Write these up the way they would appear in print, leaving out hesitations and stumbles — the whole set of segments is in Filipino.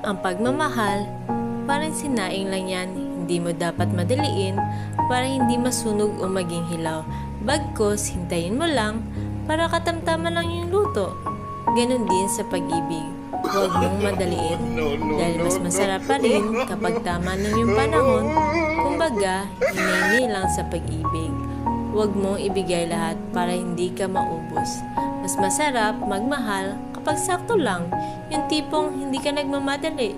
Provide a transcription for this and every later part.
Ang pagmamahal, parang sinaing lang yan, hindi mo dapat madaliin para hindi masunog o maging hilaw. Bagkus, hintayin mo lang para katamtaman lang yung luto. Ganon din sa pag-ibig. Huwag mong madaliin dahil mas masarap pa rin kapag tama na yung panahon. Kumbaga, hinay lang sa pag-ibig. Huwag mong ibigay lahat para hindi ka maubos. Mas masarap magmahal kapag sakto lang, yung tipong hindi ka nagmamadali.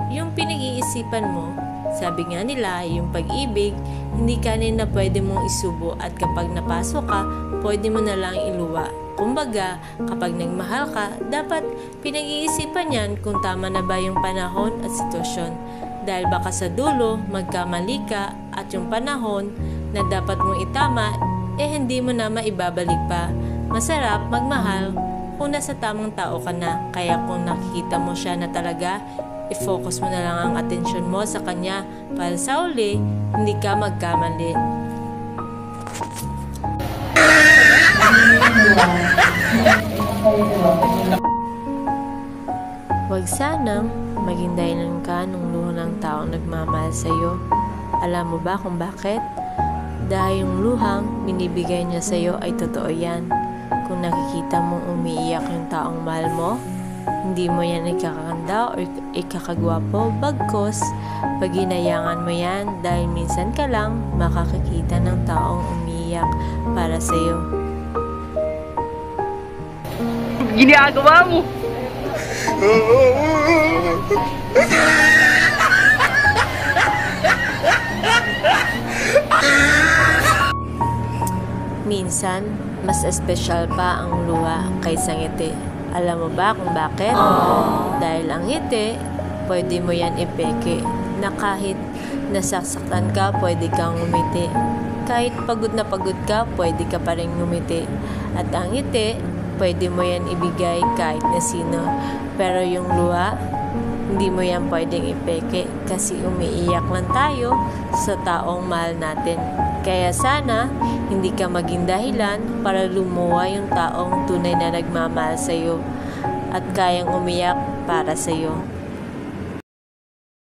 Yung pinag-iisipan mo, sabi nga nila, yung pag-ibig, hindi kanin na pwede mong isubo at kapag napasok ka, pwede mo na lang iluwa. Kumbaga, kapag nagmahal ka, dapat pinag-iisipan yan kung tama na ba yung panahon at sitwasyon. Dahil baka sa dulo, magkamali ka at yung panahon na dapat mong itama, hindi mo na maibabalik pa. Masarap magmahal kung nasa tamang tao ka na. Kaya kung nakikita mo siya na talaga, i-focus mo na lang ang atensyon mo sa kanya para sa uli, hindi ka magkamali. Huwag sanang maging dahilan ka nung luha ng taong nagmamahal sa'yo. Alam mo ba kung bakit? Dahil yung luhang binibigay niya sa'yo ay totoo yan. Kung nakikita mong umiiyak yung taong mahal mo, hindi mo yan ikakaganda o ikakagwapo. Bagkus, pag hinayangan mo yan dahil minsan ka lang makakakita ng taong umiiyak para sa'yo. Ginagawa mo! Minsan, mas espesyal pa ang luha kaysa ngiti. Alam mo ba kung bakit? Dahil ang ngiti, pwede mo yan ipeke na kahit nasasaktan ka, pwede kang ngumiti. Kahit pagod na pagod ka, pwede ka pa rin ngumiti. At ang ngiti, pwede mo yan ibigay kahit na sino. Pero yung luha, hindi mo yan pwedeng ipeke kasi umiiyak lang tayo sa taong mahal natin. Kaya sana, hindi ka maging dahilan para lumuha yung taong tunay na nagmamahal sa'yo at kayang umiyak para sa'yo.